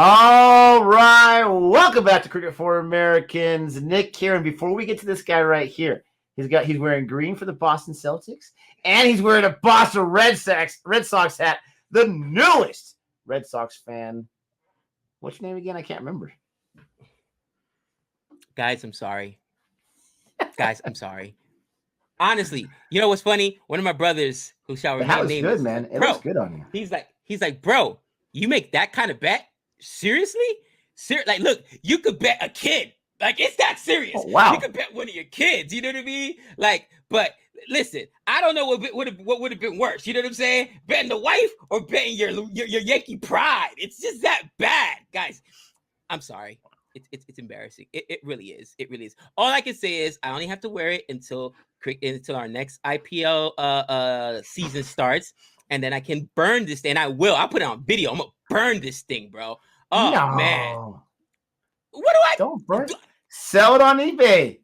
All right, welcome back to Cricket for Americans. Nick here, and before we get to this guy right here, he's wearing green for the Boston Celtics, and he's wearing a Boston Red Sox hat. The newest Red Sox fan. What's your name again? I can't remember. Guys, I'm sorry. Honestly, you know what's funny? One of my brothers, who shall remain nameless, good, man. It looks good on you. He's like, bro, you make that kind of bet? Seriously? Like, look, you could bet a kid. Like, it's that serious. Oh, wow. You could bet one of your kids. You know what I mean? Like, but listen, I don't know what would have been worse. You know what I'm saying? Betting the wife or betting your Yankee pride. It's just that bad, guys. I'm sorry. It's embarrassing. It really is. It really is. All I can say is I only have to wear it until our next IPL season starts, and then I can burn this thing. And I will. I'll put it on video. I'm gonna burn this thing, bro. Oh no. man. What do I don't burn? Sell it on eBay.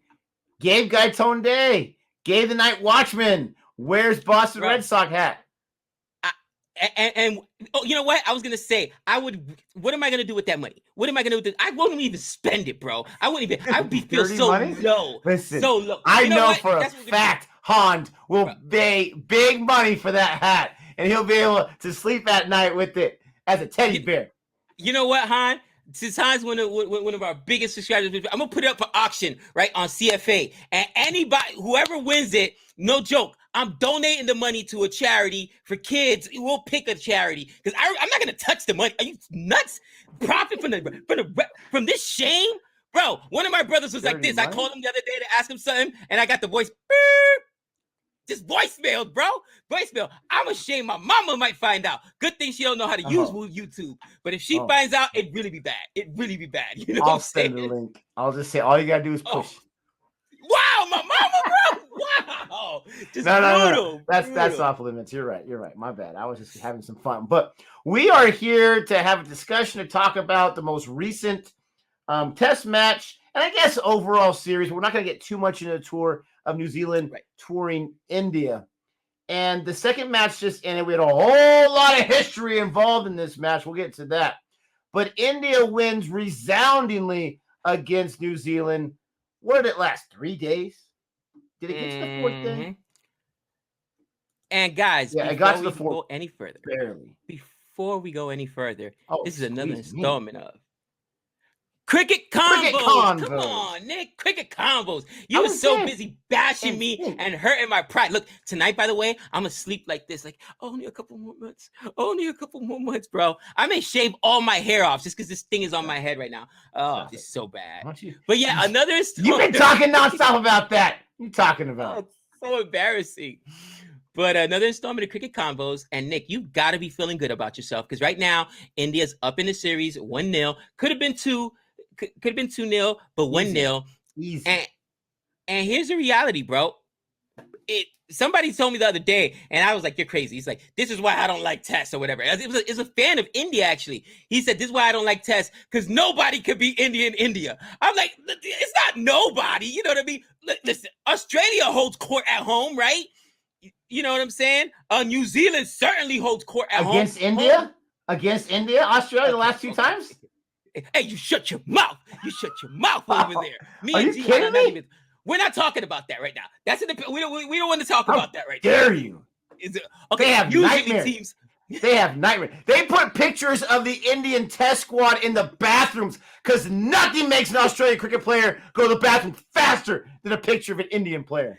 Gabe Gaitonde, Gabe the Night Watchman. Where's Boston Red Sox hat? And you know what? I was gonna say what am I gonna do with that money? What am I gonna do with it? I won't even spend it, bro. I wouldn't even. I would feel so low. Listen, so low. I know for a fact Hans will pay big money for that hat, and he'll be able to sleep at night with it as a teddy bear. You know what, Han? Since Han's one of our biggest subscribers, I'm gonna put it up for auction right on CFA, and anybody, whoever wins it, no joke, I'm donating the money to a charity for kids. We'll pick a charity because I'm not gonna touch the money. Are you nuts? Profit from this shame, bro. One of my brothers was like this. Money? I called him the other day to ask him something, and I got the voice. Just voicemail, bro. Voicemail. I'm ashamed. My mama might find out. Good thing she don't know how to use YouTube. But if she finds out, it'd really be bad. It'd really be bad. You know I'll send the link. I'll just say all you gotta do is push. Wow, my mama, bro. Wow. Just no. That's off limits. You're right. My bad. I was just having some fun. But we are here to have a discussion to talk about the most recent test match and I guess overall series. We're not going to get too much into the tour of New Zealand touring India. And the second match just ended. We had a whole lot of history involved in this match. We'll get to that. But India wins resoundingly against New Zealand. What did it last? 3 days? Did it get to the fourth day? And guys, it got to the fourth. Go any further, barely. Before we go any further, this is another installment of Cricket Convos. Come on, Nick. Cricket Convos. You were so busy bashing me and hurting my pride. Look, tonight, by the way, I'm going to sleep like this. Like, only a couple more months. Only a couple more months, bro. I may shave all my hair off just because this thing is on my head right now. Oh, it's so bad. But yeah, another... You've been talking nonstop about that. What are you talking about? It's so embarrassing. But another installment of Cricket Convos. And Nick, you've got to be feeling good about yourself because right now, India's up in the series 1-0. Could have been 2. Could have been 2-0, but 1-0. Easy. And here's the reality, bro. Somebody told me the other day, and I was like, "You're crazy." He's like, "This is why I don't like tests or whatever." It's a fan of India actually. He said, "This is why I don't like tests because nobody could be India in India." I'm like, "It's not nobody." You know what I mean? Listen, Australia holds court at home, right? You know what I'm saying? New Zealand certainly holds court at home against India, Australia the last 2 times. Hey, you shut your mouth. You shut your mouth over there. Me Are and you kidding me? We're not talking about that right now. That's we don't want to talk about that right now. Dare you? Okay, they have nightmares. They have nightmares. They put pictures of the Indian test squad in the bathrooms because nothing makes an Australian cricket player go to the bathroom faster than a picture of an Indian player.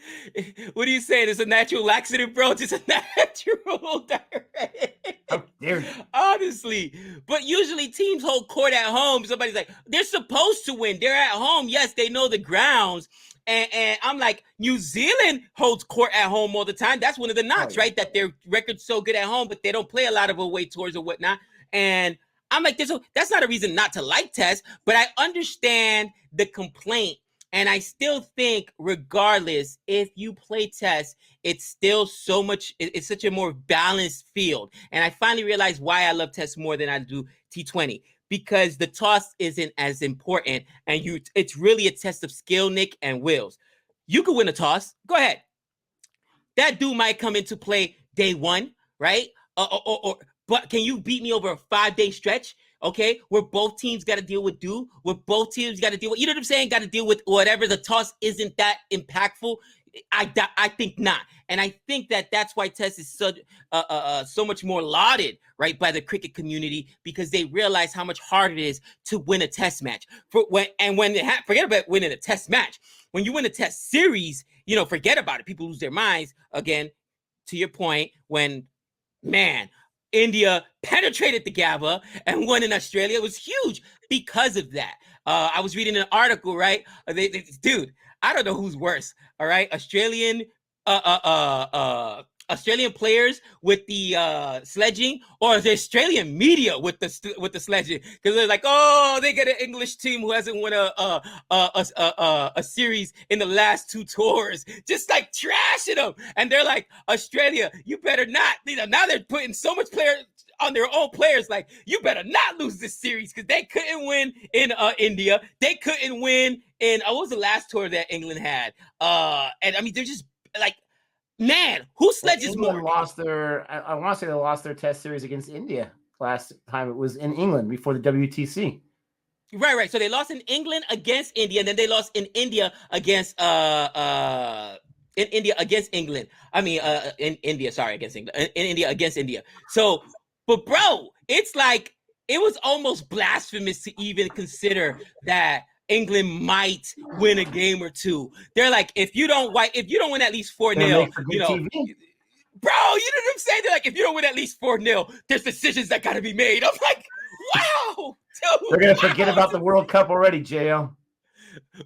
What are you saying? It's a natural laxative, bro. It's a natural diuretic. How dare you? Honestly. But usually teams hold court at home. Somebody's like, they're supposed to win. They're at home. Yes, they know the grounds. And I'm like, New Zealand holds court at home all the time. That's one of the knocks, right? That their record's so good at home, but they don't play a lot of away tours or whatnot. And I'm like, that's not a reason not to like tests, but I understand the complaint. And I still think, regardless, if you play tests, it's still it's such a more balanced field. And I finally realized why I love tests more than I do T20. Because the toss isn't as important, and it's really a test of skill, Nick, and wills. You could win a toss. Go ahead. That dude might come into play day 1, right? But can you beat me over a 5-day stretch? okay, where both teams got to deal with where both teams got to deal with, you know what I'm saying, got to deal with whatever. The toss isn't that impactful. I think not, and I think that's why Test is so much more lauded, right, by the cricket community, because they realize how much harder it is to win a Test match. Forget about winning a Test match. When you win a Test series, you know, forget about it. People lose their minds again. To your point, when India penetrated the Gabba and won in Australia, it was huge because of that. I was reading an article, right? Dude, I don't know who's worse. All right, Australian players with the sledging, or the Australian media with the sledging, because they're like, oh, they get an English team who hasn't won a series in the last 2 tours, just like trashing them, and they're like, Australia, you better not. Now they're putting so much players on their own players, like, you better not lose this series, because they couldn't win in India. They couldn't win in what was the last tour that England had? And I mean, they're just like, man, who sledges more? I want to say they lost their Test series against India last time. It was in England before the WTC. Right. So they lost in England against India, and then they lost in India against England. I mean, in India, sorry, against England. In India against India. So, but bro, it's like, it was almost blasphemous to even consider that England might win a game or two. They're like, if you don't win at least 4-0, you know, bro, you know what I'm saying? They're like, if you don't win at least 4-0, there's decisions that got to be made. I'm like, wow. Dude, they're going to forget about the World Cup already, Jo.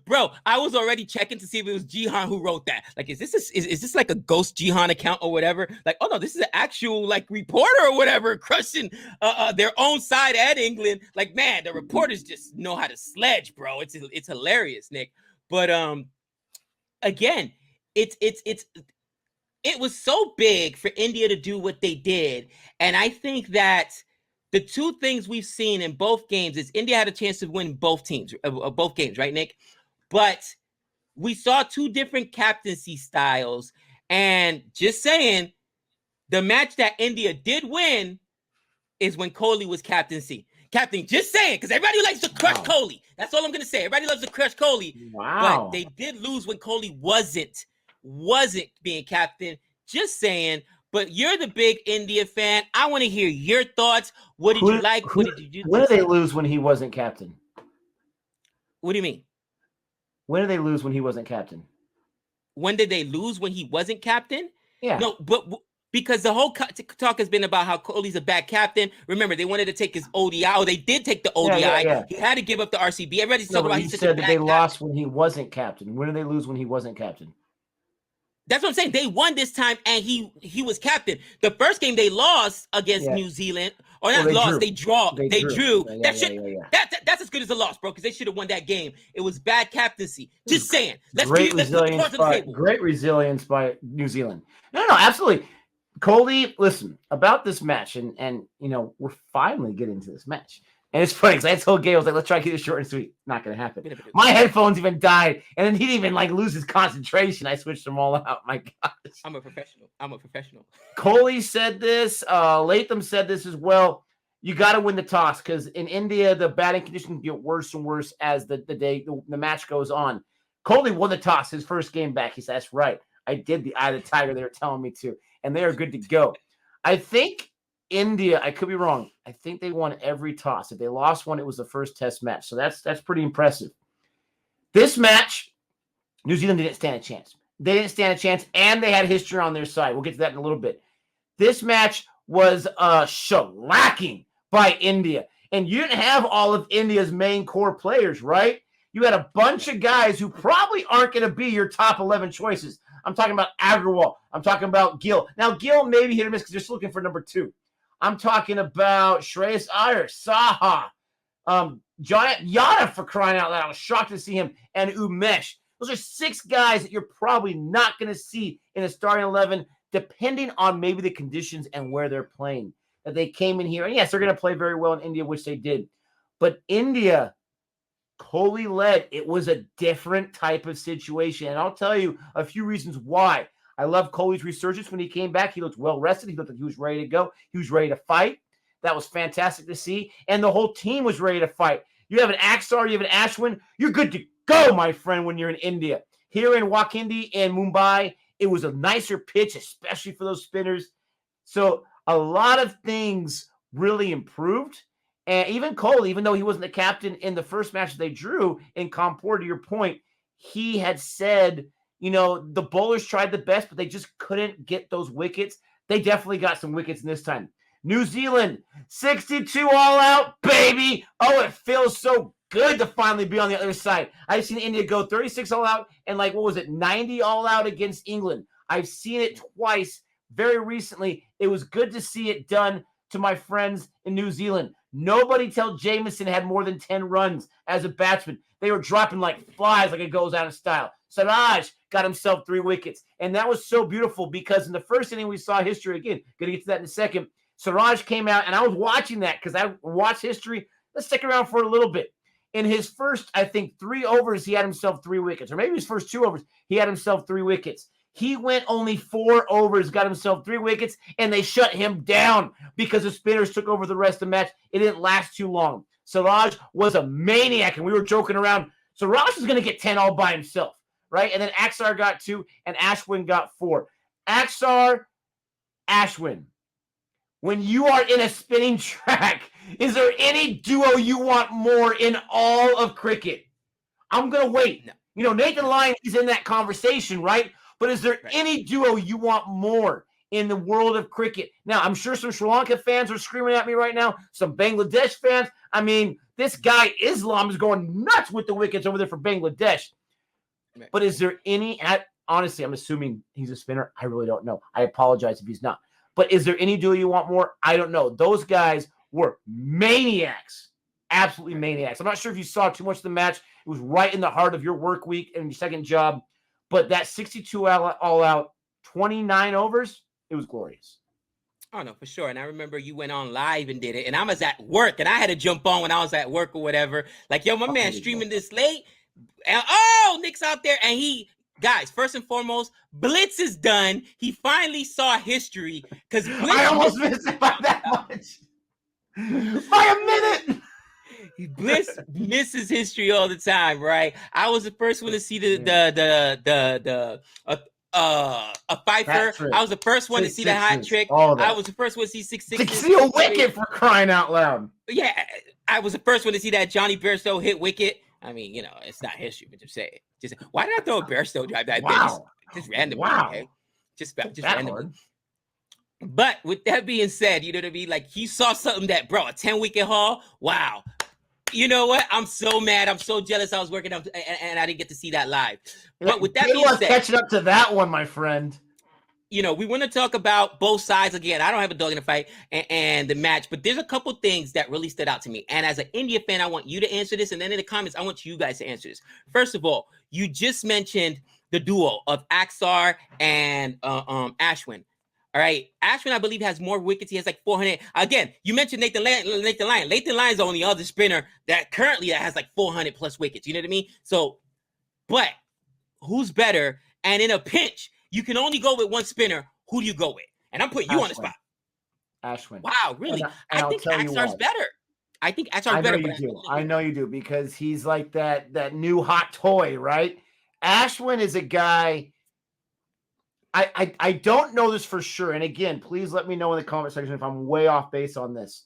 Bro, I was already checking to see if it was Jihan who wrote that. Like, is this like a ghost Jihan account or whatever? Like, oh no, this is an actual like reporter or whatever crushing their own side at England. Like, man, the reporters just know how to sledge, bro. It's hilarious, Nick. But again, it was so big for India to do what they did, and I think that the two things we've seen in both games is India had a chance to win both games, right, Nick? But we saw two different captaincy styles. And just saying, the match that India did win is when Kohli was captain. Just saying, because everybody likes to crush Kohli. That's all I'm going to say. Everybody loves to crush Kohli. Wow. But they did lose when Kohli wasn't being captain. Just saying. But you're the big India fan. I want to hear your thoughts. What did you like? What did you do? When did they lose when he wasn't captain? What do you mean? When did they lose when he wasn't captain? When did they lose when he wasn't captain? Yeah. No, but because the whole talk has been about how Kohli's a bad captain. Remember, they wanted to take his ODI. Oh, they did take the ODI. Yeah. He had to give up the RCB. Everybody's talking about he said that they lost when he wasn't captain. When did they lose when he wasn't captain? That's what I'm saying. They won this time, and he was captain. The first game they lost against New Zealand, or not lost, they drew. That's as good as a loss, bro, because they should have won that game. It was bad captaincy. Just saying. Let's put the cards on the table. Great resilience by New Zealand. No, absolutely. Kohli, listen, about this match, and you know, we're finally getting to this match. And it's funny because I told Gabe, I was like, let's try to keep it short and sweet. Not going to happen. My headphones even died. And then he didn't even like lose his concentration. I switched them all out. My gosh. I'm a professional. Kohli said this. Latham said this as well. You got to win the toss because in India, the batting conditions get worse and worse as the match goes on. Kohli won the toss his first game back. He said, that's right. I did the eye of the tiger. They were telling me to. And they are good to go. I think India, I could be wrong. I think they won every toss. If they lost one, it was the first Test match. So that's pretty impressive. This match, New Zealand didn't stand a chance. They didn't stand a chance, and they had history on their side. We'll get to that in a little bit. This match was shellacking by India. And you didn't have all of India's main core players, right? You had a bunch of guys who probably aren't going to be your top 11 choices. I'm talking about Agarwal. I'm talking about Gill. Now, Gill maybe hit or miss because they're still looking for number 2. I'm talking about Shreyas Iyer, Saha, Yada, for crying out loud. I was shocked to see him, and Umesh. Those are 6 guys that you're probably not going to see in a starting 11, depending on maybe the conditions and where they're playing. That they came in here, and yes, they're going to play very well in India, which they did. But India, Kohli led, it was a different type of situation. And I'll tell you a few reasons why. I love Kohli's resurgence when he came back. He looked well rested. He looked like he was ready to go. He was ready to fight. That was fantastic to see. And the whole team was ready to fight. You have an Axar, you have an Ashwin. You're good to go, my friend, when you're in India. Here in Wakindi and Mumbai, it was a nicer pitch, especially for those spinners. So a lot of things really improved. And even Cole, even though he wasn't the captain in the first match they drew in Kanpur, to your point, he had said, the bowlers tried the best, but they just couldn't get those wickets. They definitely got some wickets in this time. New Zealand, 62 all out, baby. Oh, it feels so good to finally be on the other side. I've seen India go 36 all out and 90 all out against England. I've seen it twice very recently. It was good to see it done to my friends in New Zealand. Nobody till Jamieson had more than 10 runs as a batsman. They were dropping like flies, like it goes out of style. Siraj got himself 3 wickets. And that was so beautiful because in the first inning we saw history again. Going to get to that in a second. Siraj came out, and I was watching that because I watched history. Let's stick around for a little bit. In his first, I think, 3 overs, he had himself 3 wickets. Or maybe his first 2 overs, he had himself 3 wickets. He went only 4 overs, got himself 3 wickets, and they shut him down because the spinners took over the rest of the match. It didn't last too long. Siraj was a maniac, and we were joking around. Siraj is going to get 10 all by himself, right? And then Axar got 2, and Ashwin got 4. Axar, Ashwin. When you are in a spinning track, is there any duo you want more in all of cricket? I'm going to wait. No. Nathan Lyon is in that conversation, right? But is there any duo you want more in the world of cricket? Now, I'm sure some Sri Lanka fans are screaming at me right now. Some Bangladesh fans. I mean, this guy Islam is going nuts with the wickets over there for Bangladesh. Right. But is there any, honestly, I'm assuming he's a spinner. I really don't know. I apologize if he's not. But is there any duo you want more? I don't know. Those guys were maniacs. Absolutely maniacs. I'm not sure if you saw too much of the match. It was right in the heart of your work week and your second job. But that 62 all out, 29 overs, it was glorious. Oh, no, for sure. And I remember you went on live and did it. And I was at work, and I had to jump on when I was at work or whatever. Like, yo, my man streaming this late. And, Nick's out there, and guys, first and foremost, Blitz is done. He finally saw history because I almost missed it by that much. By a minute. Blitz misses history all the time, right? I was the first one to see a Pfeiffer. I was the first one to see the hat trick. I was the first one to see 6 to see a wicket for crying out loud. Yeah, I was the first one to see that Johnny Bairstow hit wicket. I mean, it's not history, but just say it. Just why did I throw a Bairstow drive that just randomly? Wow. Okay? Just randomly. But with that being said, you know what I mean? Like, he saw something that, bro, a 10-wicket haul. Wow. You know what? I'm so mad. I'm so jealous. I was working up and I didn't get to see that live. But with that being said, catching up to that one, my friend. We want to talk about both sides again. I don't have a dog in the fight and the match, but there's a couple things that really stood out to me. And as an India fan, I want you to answer this. And then in the comments, I want you guys to answer this. First of all, you just mentioned the duo of Axar and Ashwin. All right. Ashwin, I believe, has more wickets. He has like 400. Again, you mentioned Nathan Lyon. Nathan Lyon's the only other spinner that currently has like 400 plus wickets. You know what I mean? So, but who's better? And in a pinch, you can only go with one spinner. Who do you go with? And I'm putting you on the spot. Ashwin. Wow, really? I think Axar's better. I think Axar's better. I know you do because he's like that new hot toy, right? Ashwin is a guy. I don't know this for sure. And again, please let me know in the comment section if I'm way off base on this.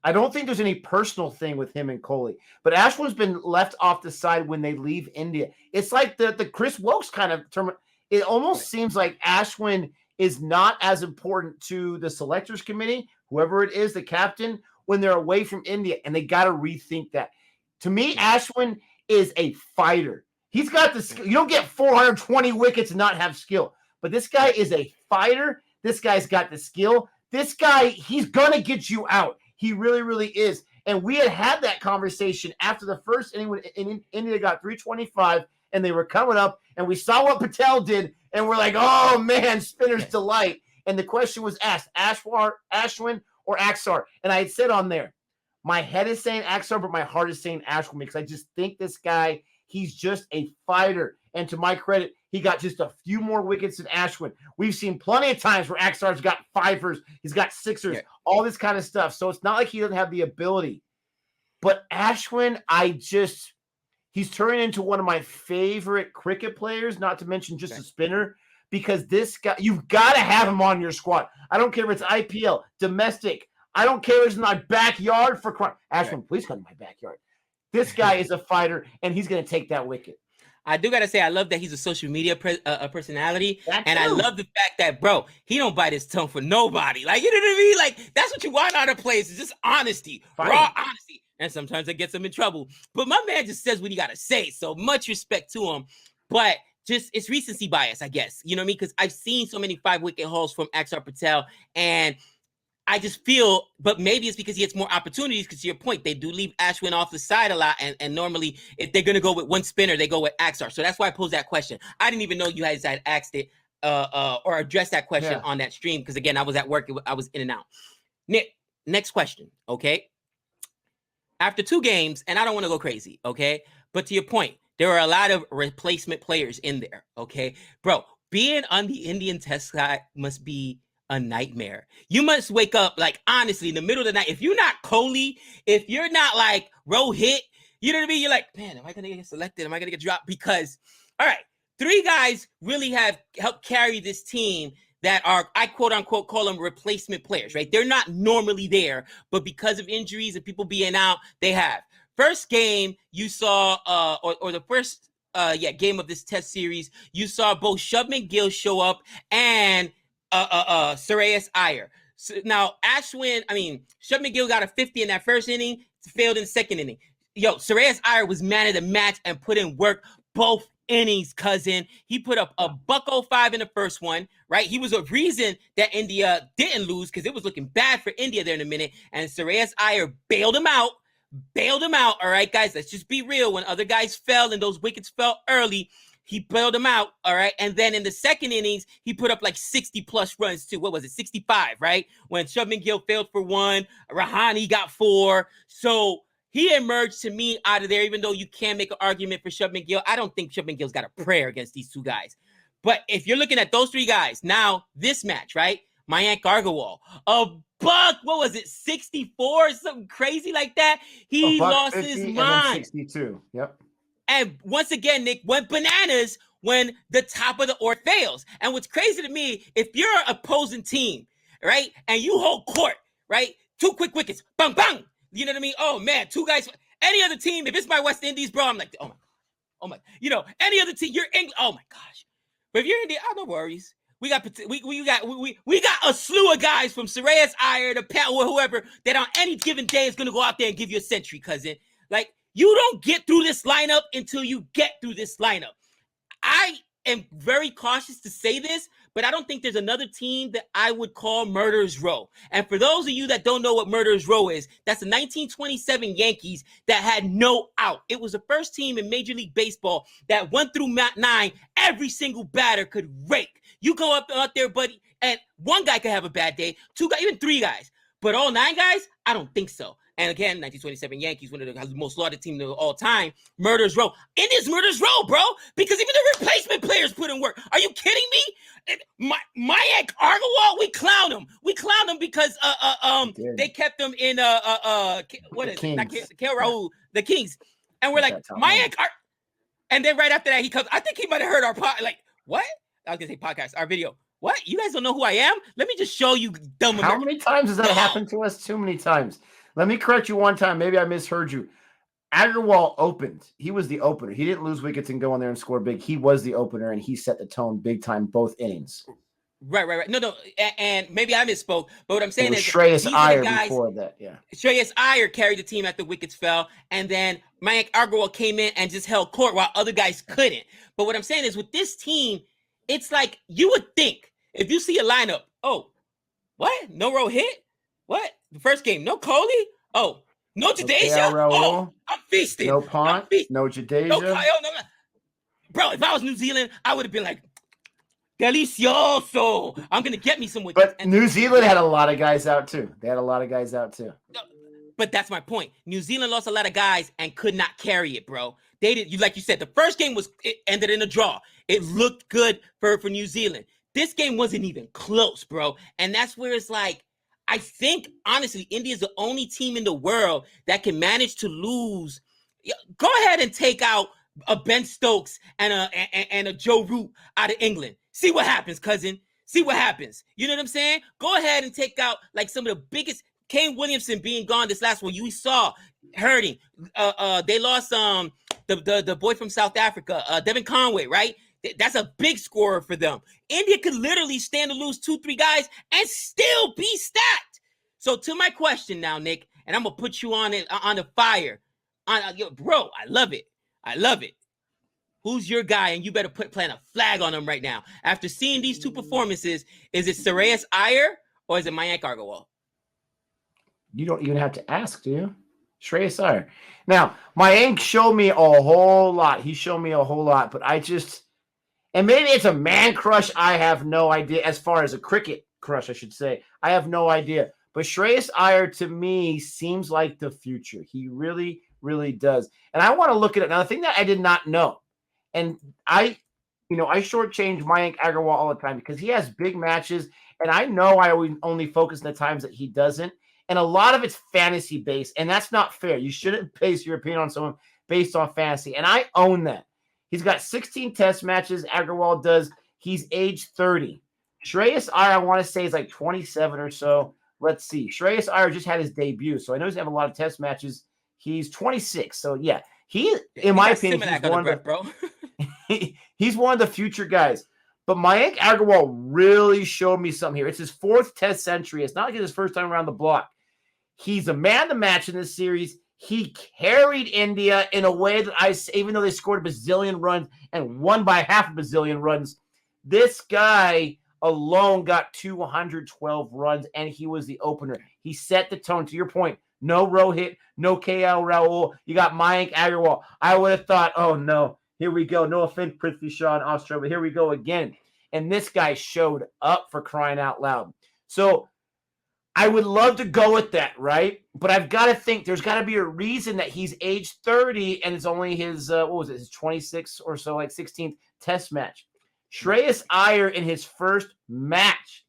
I don't think there's any personal thing with him and Kohli, but Ashwin's been left off the side when they leave India. It's like the Chris Wokes kind of term. It almost seems like Ashwin is not as important to the selectors committee, whoever it is, the captain, when they're away from India, and they got to rethink that. To me, Ashwin is a fighter. He's got the skill. You don't get 420 wickets and not have skill. But this guy is a fighter. This guy's got the skill. This guy, he's going to get you out. He really, really is. And we had that conversation after the first inning when India got 325 and they were coming up. And we saw what Patel did. And we're like, oh, man, spinner's delight. And the question was asked, Ashwin or Axar? And I had said on there, my head is saying Axar, but my heart is saying Ashwin because I just think this guy, he's just a fighter. And to my credit, He got just a few more wickets than Ashwin. We've seen plenty of times where Axar's got 5ers, he's got 6ers, all this kind of stuff. So it's not like he doesn't have the ability. But Ashwin, he's turning into one of my favorite cricket players, not to mention just a spinner, because this guy, you've got to have him on your squad. I don't care if it's IPL, domestic. I don't care if it's in my backyard for crying. Ashwin, please come to my backyard. This guy is a fighter, and he's going to take that wicket. I do got to say, I love that he's a social media personality. And I love the fact that, bro, he don't bite his tongue for nobody. Like, you know what I mean? Like, that's what you want out of players, is just honesty, raw honesty. And sometimes it gets him in trouble. But my man just says what he got to say. So much respect to him. But just, it's recency bias, I guess. You know what I mean? Because I've seen so many 5-wicket hauls from Ajaz Patel, and I just feel, but maybe it's because he gets more opportunities, because to your point, they do leave Ashwin off the side a lot, and normally if they're going to go with one spinner, they go with Axar. So that's why I posed that question. I didn't even know you guys had asked it or addressed that question on that stream, because again, I was at work, I was in and out. Nick, next question, okay? After 2 games, and I don't want to go crazy, okay? But to your point, there are a lot of replacement players in there, okay? Bro, being on the Indian test side must be a nightmare. You must wake up, like, honestly, in the middle of the night. If you're not Kohli, if you're not like Rohit, you know what I mean? You're like, man, am I going to get selected? Am I going to get dropped? Because, all right, 3 guys really have helped carry this team that are, I quote unquote, call them replacement players, right? They're not normally there, but because of injuries and people being out, they have. First game you saw, or the first game of this test series, you saw both Shubman Gill show up and Shreyas Iyer. So now Shubman Gill got a 50 in that first inning, failed in the second inning. Shreyas Iyer was man of the match and put in work both innings, cousin. He put up a $105 in the first one, right? He was a reason that India didn't lose, because it was looking bad for India there in a minute. And Shreyas Iyer bailed him out. All right, guys, let's just be real. When other guys fell and those wickets fell early, he bailed them out, all right? And then in the second innings, he put up like 60-plus runs too. What was it, 65, right? When Shubman Gill failed for 1, Rahane got 4. So he emerged to me out of there, even though you can make an argument for Shubman Gill. I don't think Shubman Gill's got a prayer against these 2 guys. But if you're looking at those 3 guys, now this match, right? Mayank Agarwal, $1, what was it, 64, something crazy like that? He lost his mind. 62, yep. And once again, Nick went bananas when the top of the order fails. And what's crazy to me, if you're an opposing team, right, and you hold court, right, 2 quick wickets, bang, bang, you know what I mean? Oh, man, 2 guys. Any other team, if it's my West Indies, bro, I'm like, oh, my. Any other team, you're England, oh, my gosh. But if you're India, no worries. We got a slew of guys from Shreyas Iyer to Pat or whoever that on any given day is going to go out there and give you a century, cousin. Like, you don't get through this lineup until you get through this lineup. I am very cautious to say this, but I don't think there's another team that I would call Murderers Row. And for those of you that don't know what Murderers Row is, that's the 1927 Yankees that had no out. It was the first team in Major League Baseball that 1 through 9, every single batter could rake. You go out there, buddy, and 1 guy could have a bad day, 2 guys, even 3 guys. But all 9 guys, I don't think so. And again, 1927 Yankees, one of the most lauded teams of all time, Murderers Row. India's Murderers Row, bro, because even the replacement players put in work. Are you kidding me? Mayank Agarwal, we clown him. We clown him because they kept him in what is it? Not Rahul, the Kings. And we're like, Mayank, and then right after that, he comes. I think he might have heard our like, what? I was gonna say podcast, our video. What? You guys don't know who I am? Let me just show you, dumb. How many times has that happened to us? Too many times. Let me correct you one time. Maybe I misheard you. Agarwal opened. He was the opener. He didn't lose wickets and go in there and score big. He was the opener, and he set the tone big time both innings. Right. No. And maybe I misspoke. But what I'm saying is Shreyas Iyer before that. Yeah. Shreyas Iyer carried the team after wickets fell, and then Mayank Agarwal came in and just held court while other guys couldn't. But what I'm saying is with this team, it's like you would think if you see a lineup, oh, what? No Rohit? What? The first game, no Kohli? Oh, no Jadeja? Oh, I'm feasting. No Pont? No Jadeja? No. Bro, if I was New Zealand, I would have been like, delicioso. I'm going to get me some wickets. But New Zealand had a lot of guys out too. They had a lot of guys out too. But that's my point. New Zealand lost a lot of guys and could not carry it, bro. They did, like you said, the first game ended in a draw. It looked good for New Zealand. This game wasn't even close, bro. And that's where it's like, I think, honestly, India is the only team in the world that can manage to lose. Go ahead and take out a Ben Stokes and a Joe Root out of England. See what happens, cousin. See what happens. You know what I'm saying? Go ahead and take out like some of the biggest. Kane Williamson being gone this last one, you saw hurting. They lost the boy from South Africa, Devin Conway, right? That's a big scorer for them. India could literally stand to lose 2-3 guys and still be stacked. So to my question now, Nick, and I'm gonna put you on the fire. Bro, I love it. I love it. Who's your guy? And you better plant a flag on him right now. After seeing these two performances, is it Shreyas Iyer or is it Mayank Agarwal? You don't even have to ask, do you? Shreyas Iyer. Now, Mayank showed me a whole lot. He showed me a whole lot, but and maybe it's a man crush. I have no idea. As far as a cricket crush, I should say. I have no idea. But Shreyas Iyer, to me, seems like the future. He really, really does. And I want to look at it. Now, the thing that I did not know, and I shortchange Mayank Agarwal all the time because he has big matches, and I know I only focus on the times that he doesn't. And a lot of it's fantasy based, and that's not fair. You shouldn't base your opinion on someone based on fantasy, and I own that. He's got 16 test matches. Agarwal does. He's age 30. Shreyas Iyer, I want to say, is like 27 or so. Let's see. Shreyas Iyer just had his debut, so I know he's have a lot of test matches. He's 26, so yeah, in my opinion, he's one of the future guys. But Mayank Agarwal really showed me something here. It's his 4th test century. It's not like it's his first time around the block. He's a man of the match in this series. He carried India in a way that even though they scored a bazillion runs and won by half a bazillion runs, this guy alone got 212 runs, and he was the opener. He set the tone. To your point, no Rohit, no KL Rahul. You got Mayank Agarwal. I would have thought, oh, no, here we go. No offense, Prithvi Shaw in Australia, but here we go again. And this guy showed up, for crying out loud. So I would love to go with that, right? But I've got to think there's got to be a reason that he's age 30 and it's only his, his 26 or so, like 16th test match. Shreyas Iyer in his first match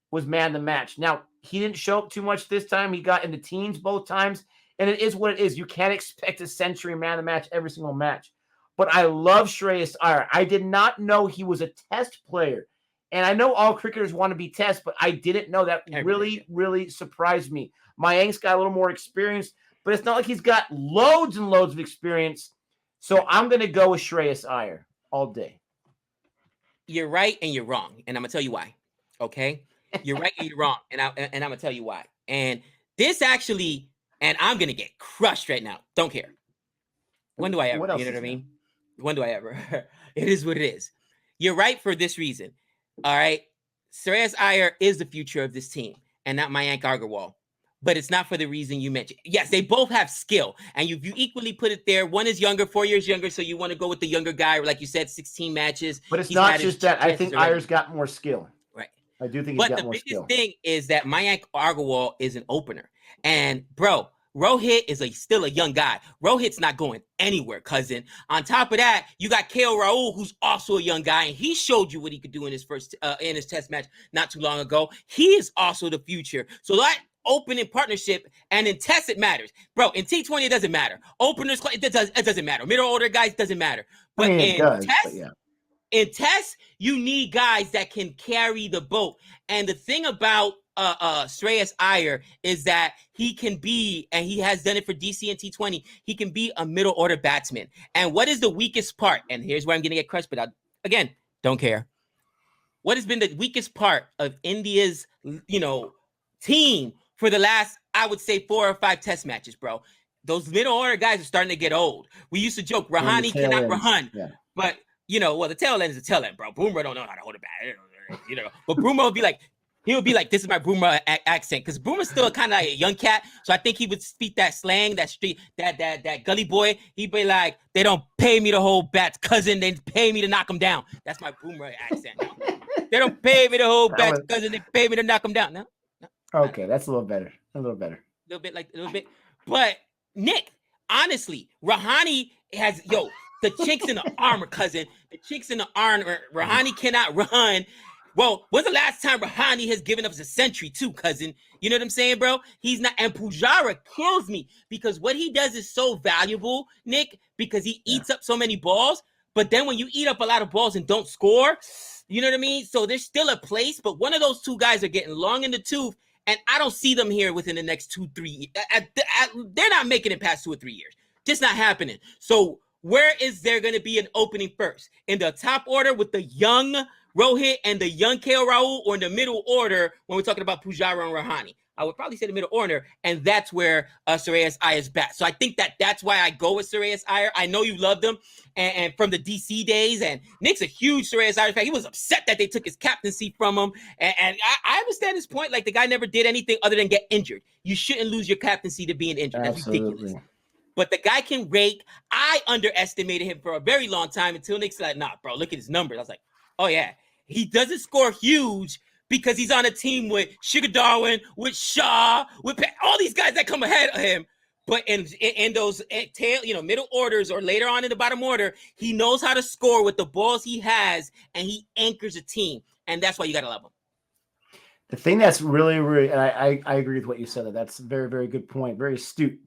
was man of the match. Now, he didn't show up too much this time. He got in the teens both times, and it is what it is. You can't expect a century man of the match every single match. But I love Shreyas Iyer. I did not know he was a test player. And I know all cricketers want to be test, but I didn't know that. Really, really surprised me. Mayank's got a little more experience, but it's not like he's got loads and loads of experience. So I'm going to go with Shreyas Iyer all day. You're right and you're wrong, and I'm going to tell you why. Okay? You're right and you're wrong, and I'm going to tell you why. And this actually, and I'm going to get crushed right now. Don't care. When do I ever? You know what I mean? When do I ever? It is what it is. You're right for this reason. All right. Shreyas Iyer is the future of this team and not Mayank Agarwal. But it's not for the reason you mentioned. Yes, they both have skill. And you equally put it there. One is younger, 4 years younger. So you want to go with the younger guy, like you said, 16 matches. But it's not just that. I think Iyer's got more skill. Right. I do think he's got more skill. But the biggest thing is that Mayank Agarwal is an opener. And, bro, Rohit is still a young guy. Rohit's not going anywhere, cousin. On top of that, you got KL Rahul, who's also a young guy, and he showed you what he could do in his test match not too long ago. He is also the future. So that opening partnership, and in test it matters, bro. In T20 it doesn't matter. Openers, it doesn't matter. Middle order guys doesn't matter. But in test, you need guys that can carry the boat. And the thing about Shreyas Iyer is that he can be, and he has done it for DC and T20, he can be a middle order batsman. And what is the weakest part? And here's where I'm going to get crushed, but again, don't care. What has been the weakest part of India's, team for the last, I would say, 4 or 5 test matches, bro? Those middle order guys are starting to get old. We used to joke, Rahane cannot run. Yeah. But, the tail end is the tail end, bro. Boomer don't know how to hold it back, But Boomer would be like, this is my Boomer accent, because Boomer's still kind of like a young cat. So I think he would speak that slang, that street, that gully boy. He'd be like, they don't pay me to hold bats, cousin. They pay me to knock them down. That's my Boomer accent. They don't pay me to hold bats, cousin. They pay me to knock them down. No. Okay, that's a little better. A little bit. But Nick, honestly, Rahane has The chinks in the armor, cousin. The chinks in the armor. Rahane cannot run. Well, when's the last time Rahane has given up a century too, cousin? You know what I'm saying, bro? He's not. And Pujara kills me because what he does is so valuable, Nick, because he eats up so many balls. But then when you eat up a lot of balls and don't score, you know what I mean? So there's still a place, but one of those two guys are getting long in the tooth, and I don't see them here within the next 2-3 years. They're not making it past 2 or 3 years. Just not happening. So where is there going to be an opening first? In the top order with the young Rohit and the young KL Rahul, or in the middle order when we're talking about Pujara and Rahane? I would probably say the middle order, and that's where Shreyas Iyer's bat. So I think that's why I go with Shreyas Iyer. I know you loved him, and from the DC days, and Nick's a huge Shreyas Iyer fan. He was upset that they took his captaincy from him, and I understand his point. Like, the guy never did anything other than get injured. You shouldn't lose your captaincy to being injured. That's ridiculous. But the guy can rake. I underestimated him for a very long time until Nick's like, nah, bro, look at his numbers. I was like, oh, yeah. He doesn't score huge because he's on a team with Shikhar Dhawan, with Shah, with all these guys that come ahead of him. But in those tail, middle orders or later on in the bottom order, he knows how to score with the balls he has, and he anchors a team. And that's why you got to love him. The thing that's really, really, and I agree with what you said. That's a very, very good point. Very astute.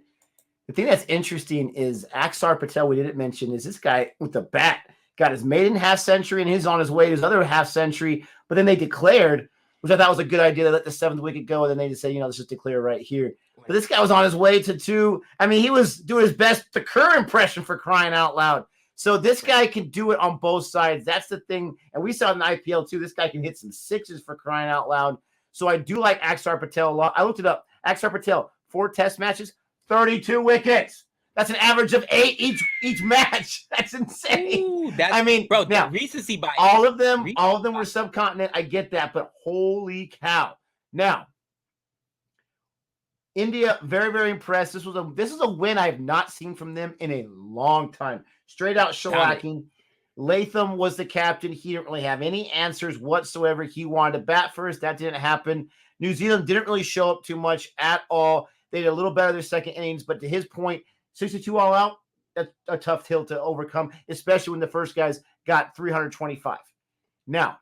The thing that's interesting is Axar Patel, we didn't mention, is this guy with the bat got his maiden half century and he's on his way to his other half century. But then they declared, which I thought was a good idea, to let the 7th wicket go. And then they just said, let's just declare right here. But this guy was on his way to 2. I mean, he was doing his best, the Kerr impression, for crying out loud. So this guy can do it on both sides. That's the thing. And we saw in the IPL too, this guy can hit some 6s, for crying out loud. So I do like Axar Patel a lot. I looked it up. Axar Patel, 4 test matches, 32 wickets. That's an average of 8 each match. That's insane. Ooh, bro, now recency bias. All of them were subcontinent. I get that, but holy cow! Now, India, very, very impressed. This is a win I've not seen from them in a long time. Straight out shellacking. Latham was the captain. He didn't really have any answers whatsoever. He wanted to bat first. That didn't happen. New Zealand didn't really show up too much at all. They did a little better their second innings, but to his point, 62 all out, that's a tough hill to overcome, especially when the first guys got 325. Now,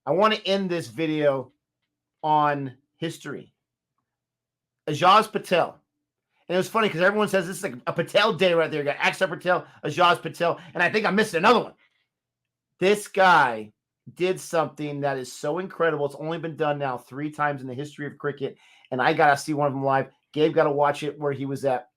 I want to end this video on history. Ajaz Patel. And it was funny because everyone says this is like a Patel day right there. You got Axar Patel, Ajaz Patel, and I think I'm missing another one. This guy did something that is so incredible. It's only been done now 3 times in the history of cricket, and I got to see one of them live. Gabe got to watch it where he was at.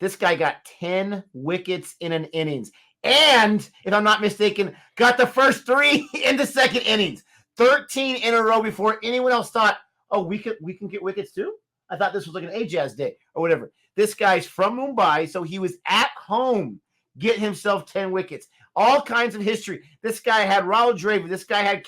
This guy got 10 wickets in an innings. And, if I'm not mistaken, got the first 3 in the second innings. 13 in a row before anyone else thought, oh, we can get wickets too? I thought this was like an Ajaz day or whatever. This guy's from Mumbai, so he was at home getting himself 10 wickets. All kinds of history. This guy had Rahul Dravid. This guy had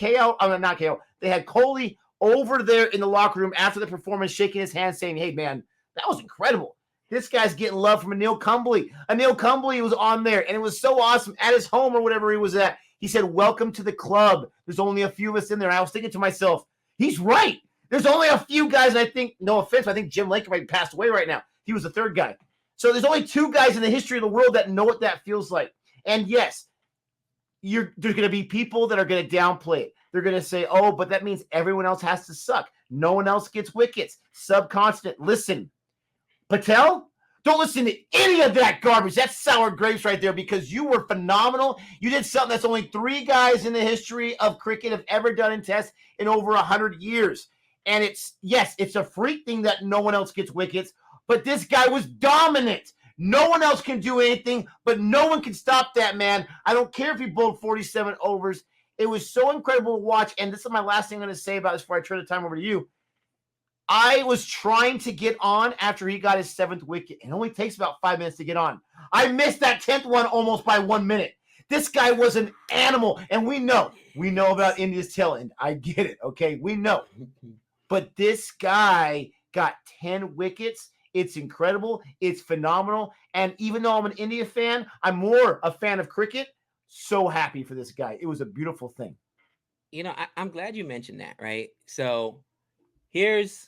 not KL. They had Kohli over there in the locker room after the performance, shaking his hand, saying, hey, man, that was incredible. This guy's getting love from Anil Kumble. Anil Kumble was on there, and it was so awesome. At his home or whatever he was at, he said, welcome to the club. There's only a few of us in there. I was thinking to myself, he's right. There's only a few guys, and I think, no offense, I think Jim Laker might be passed away right now. He was the 3rd guy. So there's only 2 guys in the history of the world that know what that feels like. And yes, there's going to be people that are going to downplay it. They're going to say, oh, but that means everyone else has to suck. No one else gets wickets. Subcontinent. Listen, Patel, don't listen to any of that garbage. That's sour grapes right there, because you were phenomenal. You did something that's only 3 guys in the history of cricket have ever done in tests in over 100 years. And it's a freak thing that no one else gets wickets, but this guy was dominant. No one else can do anything, but no one can stop that man. I don't care if he bowled 47 overs. It was so incredible to watch. And this is my last thing I'm going to say about this before I turn the time over to you. I was trying to get on after he got his 7th wicket. It only takes about 5 minutes to get on. I missed that 10th one almost by 1 minute. This guy was an animal. And we know about India's tail end. I get it. Okay. We know. But this guy got 10 wickets. It's incredible. It's phenomenal. And even though I'm an India fan, I'm more a fan of cricket. So happy for this guy. It was a beautiful thing. I'm glad you mentioned that, right? So here's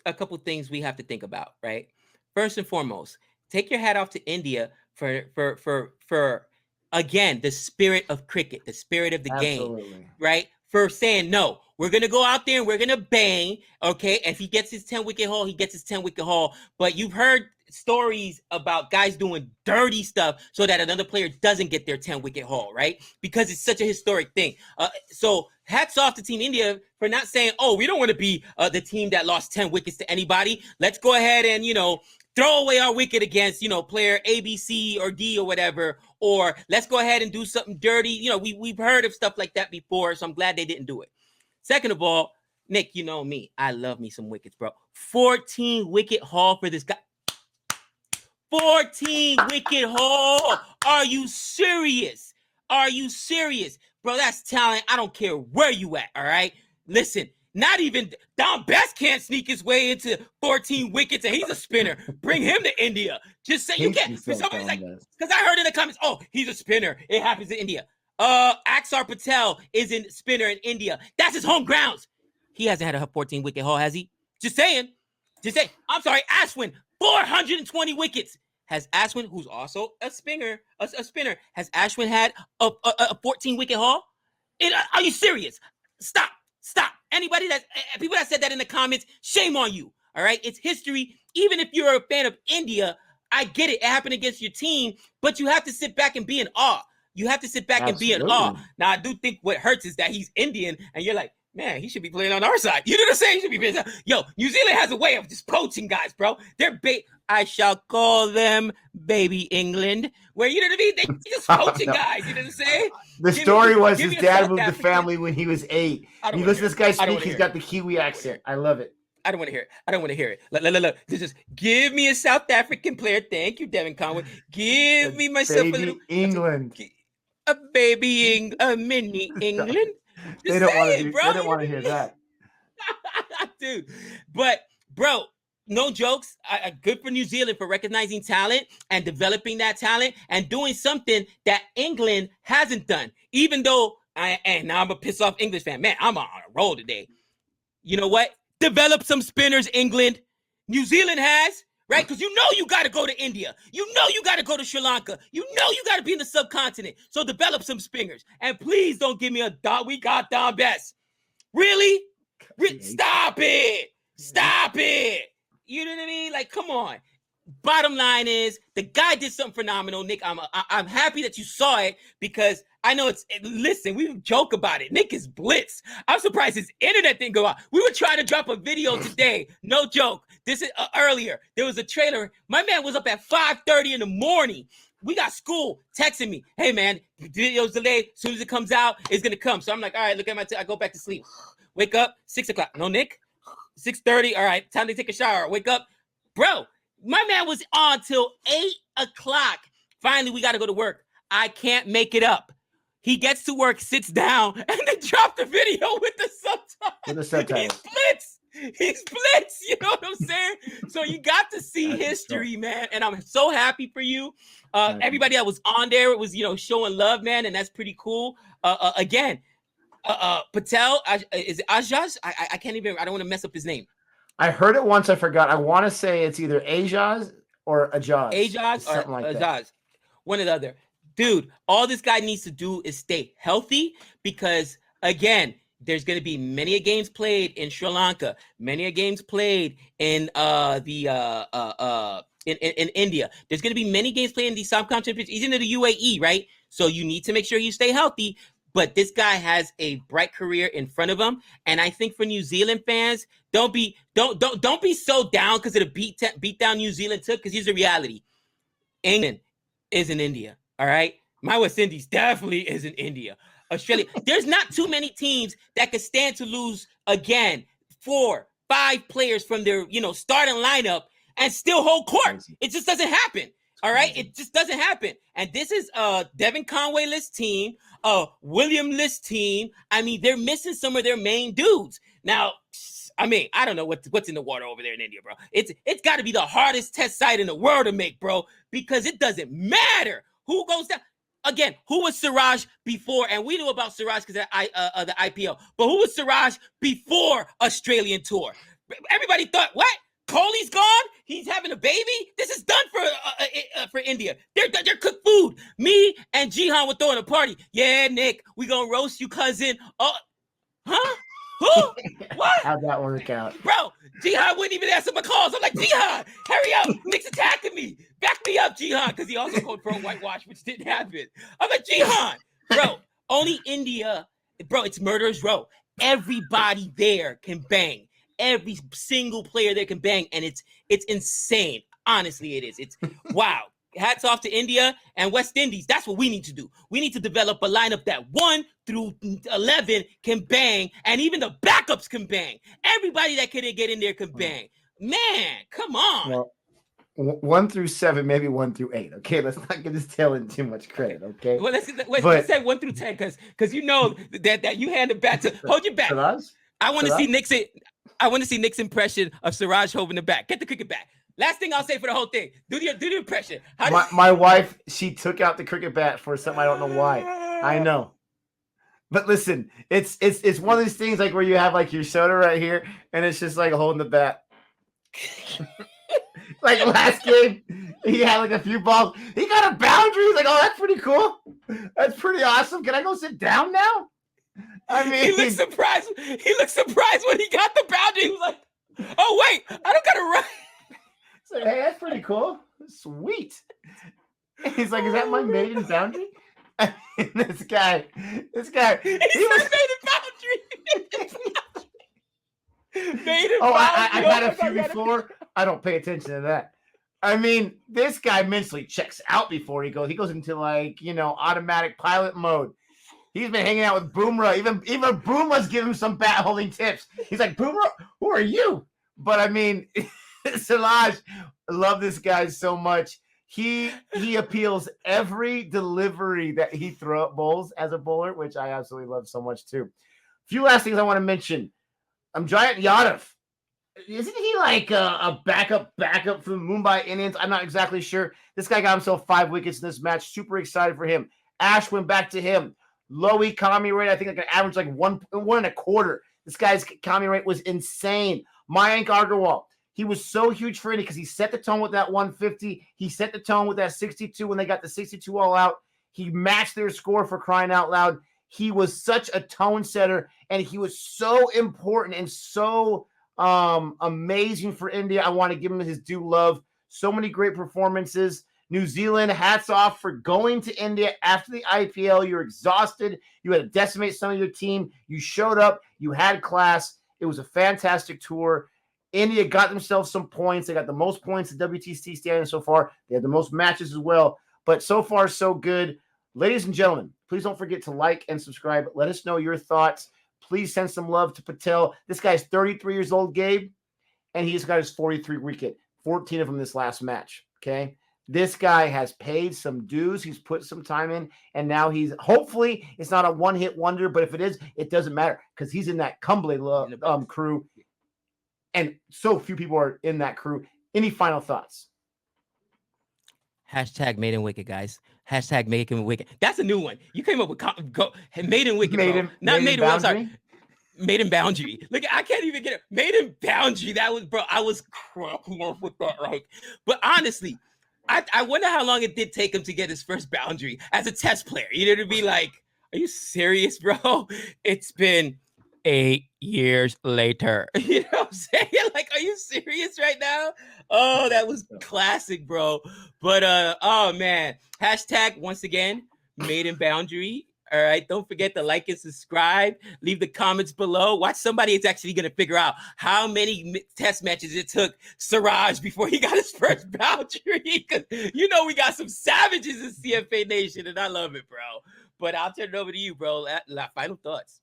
a couple things we have to think about, right? First and foremost, take your hat off to India for again, the spirit of cricket, the spirit of the game, right? For saying, no, we're going to go out there and we're going to bang, okay? If he gets his 10-wicket haul, he gets his 10-wicket haul. But you've heard stories about guys doing dirty stuff so that another player doesn't get their 10-wicket haul, right? Because it's such a historic thing. So hats off to Team India for not saying, oh, we don't want to be the team that lost 10 wickets to anybody. Let's go ahead and, throw away our wicket against, player A, B, C, or D or whatever. Or let's go ahead and do something dirty. We've heard of stuff like that before, so I'm glad they didn't do it. Second of all, Nick, you know me. I love me some wickets, bro. 14-wicket haul for this guy. 14-wicket haul. Are you serious? Are you serious? Bro, that's talent. I don't care where you at, all right? Listen, not even Don Best can't sneak his way into 14 wickets, and he's a spinner. Bring him to India. Just say you can't. For somebody's like, because I heard in the comments, oh, he's a spinner. It happens in India. Axar Patel is a spinner in India. That's his home grounds. He hasn't had a 14-wicket haul, has he? Just saying. I'm sorry, Ashwin, 420 wickets. Has Ashwin, who's also a spinner, has Ashwin had a 14-wicket haul? Are you serious? Stop. People that said that in the comments, shame on you. All right. It's history. Even if you're a fan of India, I get it. It happened against your team, but you have to sit back and be in awe. And be in awe. Now, I do think what hurts is that he's Indian and you're like, man, he should be playing on our side. You know what I'm saying? He should be playing. Yo, New Zealand has a way of just poaching guys, bro. They're I shall call them baby England, where, you know what I mean? They just poaching guys, you know what I'm saying? The story was his dad moved the family when he was 8. You listen to this guy speak, he's got the Kiwi accent. I love it. I don't want to hear it. Look. Just give me a South African player. Thank you, Devin Conway. Give me myself baby a little England. A mini England. They don't want to hear that. Dude. But, bro, no jokes. Good for New Zealand for recognizing talent and developing that talent and doing something that England hasn't done. Even though, and now I'm a piss off English fan. Man, I'm on a roll today. You know what? Develop some spinners, England. New Zealand has, right? Because you got to go to India. You got to go to Sri Lanka. You got to be in the subcontinent. So develop some spinners. And please don't give me we got Don Best. Really? Stop it. You know what I mean? Like, come on. Bottom line is, the guy did something phenomenal. Nick, I'm happy that you saw it because I know listen, we joke about it. Nick is blitzed. I'm surprised his internet didn't go out. We were trying to drop a video today. No joke. This is earlier. There was a trailer. My man was up at 5:30 in the morning. We got school texting me. Hey, man, video's delayed. As soon as it comes out, it's going to come. So I'm like, all right, look at I go back to sleep. Wake up, 6 o'clock. No, Nick? 6:30. All right, time to take a shower. Wake up. Bro, my man was on till 8 o'clock. Finally, we got to go to work. I can't make it up. He gets to work, sits down, and they drop the video with the subtitles. He's blitz. You know what I'm saying? So you got to see history, man. And I'm so happy for you. Everybody that was on there was, showing love, man. And that's pretty cool. Again, Patel, is it Ajaz? I can't even, I don't want to mess up his name. I heard it once. I forgot. I want to say it's either Ajaz or Ajaz. Ajaz or like Ajaz. That. One or the other. Dude, all this guy needs to do is stay healthy because, again, there's going to be many games played in Sri Lanka, many games played in in India. There's going to be many games played in the subcontinent, even in the UAE, right? So you need to make sure you stay healthy. But this guy has a bright career in front of him, and I think for New Zealand fans, don't be so down because of the beat down New Zealand took. Because here's the reality: England is in India. All right, my West Indies definitely is in India. Australia, there's not too many teams that could stand to lose again 4-5 players from their starting lineup and still hold court. It just doesn't happen. All right, it just doesn't happen. And this is Devin Conway-less team, William-less team. I mean, they're missing some of their main dudes. Now, I mean, I don't know what's in the water over there in India, bro. It's got to be the hardest test site in the world to make, bro, because it doesn't matter who goes down. Again, who was Siraj before? And we knew about Siraj because of the IPL. But who was Siraj before Australian tour? Everybody thought, what? Kohli's gone. He's having a baby. This is done for India. They're cooked food. Me and Jihan were throwing a party. Yeah, Nick, we gonna roast you, cousin. Oh, huh? Who? What? How'd that work out? Bro, Jihan wouldn't even answer my calls. I'm like, Jihan, hurry up. Nick's attacking me. Back me up, Jihan, because he also called pro whitewash, which didn't happen. I'm like, Jihan, bro, only India, bro, it's murderer's row. Everybody there can bang. Every single player there can bang, and it's insane. Honestly, it is. It's wow. Hats off to India and West Indies. That's what we need to do. We need to develop a lineup that 1 through 11 can bang, and even the backups can bang. Everybody that couldn't get in there can bang. Man, come on. Well, 1 through 7, maybe 1 through 8. Okay, let's not give this talent too much credit. Okay. Well, let's say 1 through 10, because you know that you hand it back to hold your back. Siraj? I want to see Nick's. I want to see Nick's impression of Siraj holding the back. Get the cricket bat. Last thing I'll say for the whole thing. Do the impression. My wife, she took out the cricket bat for something I don't know why. I know. But listen, it's one of these things like where you have like your soda right here, and it's just like holding the bat. Like last game, he had like a few balls. He got a boundary. He's like, oh, that's pretty cool. That's pretty awesome. Can I go sit down now? I mean, he looked surprised. He looked surprised when he got the boundary. He was like, oh, wait, I don't got to run. So, hey, that's pretty cool. Sweet. He's like, is that my maiden boundary? This guy. He was maiden boundary. Maiden boundary. I got a few before. I don't pay attention to that. I mean, this guy mentally checks out before he goes. He goes into like, automatic pilot mode. He's been hanging out with Boomerang. Even Boomerang's giving him some bat holding tips. He's like, Boomerang, who are you? But I mean, Siraj, I love this guy so much. He appeals every delivery that he bowls as a bowler, which I absolutely love so much too. A few last things I want to mention. Giant Yadav. Isn't he like a backup for the Mumbai Indians? I'm not exactly sure. This guy got himself 5 wickets in this match. Super excited for him. Ashwin back to him. Low economy rate, I think like an average like 1.25. This guy's economy rate was insane. Mayank Agarwal, he was so huge for India because he set the tone with that 150. He set the tone with that 62 when they got the 62 all out. He matched their score for crying out loud. He was such a tone setter, and he was so important and so amazing for India. I want to give him his due love. So many great performances. New Zealand, hats off for going to India after the IPL. You're exhausted. You had to decimate some of your team. You showed up. You had class. It was a fantastic tour. India got themselves some points. They got the most points at WTC Stadium so far. They had the most matches as well. But so far, so good. Ladies and gentlemen, please don't forget to like and subscribe. Let us know your thoughts. Please send some love to Patel. This guy's 33 years old, Gabe, and he just got his 43 wicket, 14 of them this last match, okay? This guy has paid some dues. He's put some time in, and now hopefully it's not a one-hit wonder, but if it is, it doesn't matter because he's in that Kumble crew, and so few people are in that crew. Any final thoughts? Hashtag maiden wicket, guys. Hashtag maiden wicket. That's a new one. You came up with maiden wicket, not maiden. I'm sorry. Maiden boundary. Look, I can't even get it. Maiden boundary. That was, bro. I was cracking up with that. Like, but honestly, I wonder how long it did take him to get his first boundary as a test player. You know, to be like, are you serious, bro? It's been 8 years later. You know what I'm saying? Like, are you serious right now? Oh, that was classic, bro. But oh man. Hashtag once again, maiden boundary. All right. Don't forget to like and subscribe. Leave the comments below. Watch somebody is actually going to figure out how many test matches it took Siraj before he got his first boundary. Because you know we got some savages in CFA Nation, and I love it, bro. But I'll turn it over to you, bro. Final thoughts.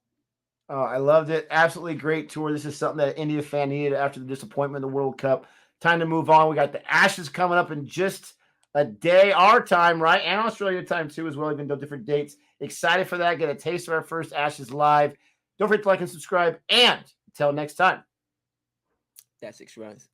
Oh, I loved it. Absolutely great tour. This is something that an India fan needed after the disappointment in the World Cup. Time to move on. We got the Ashes coming up in just a day, our time, right? And Australia time too as well, even though different dates. Excited for that. Get a taste of our first Ashes live. Don't forget to like and subscribe. And until next time. That's 6 runs.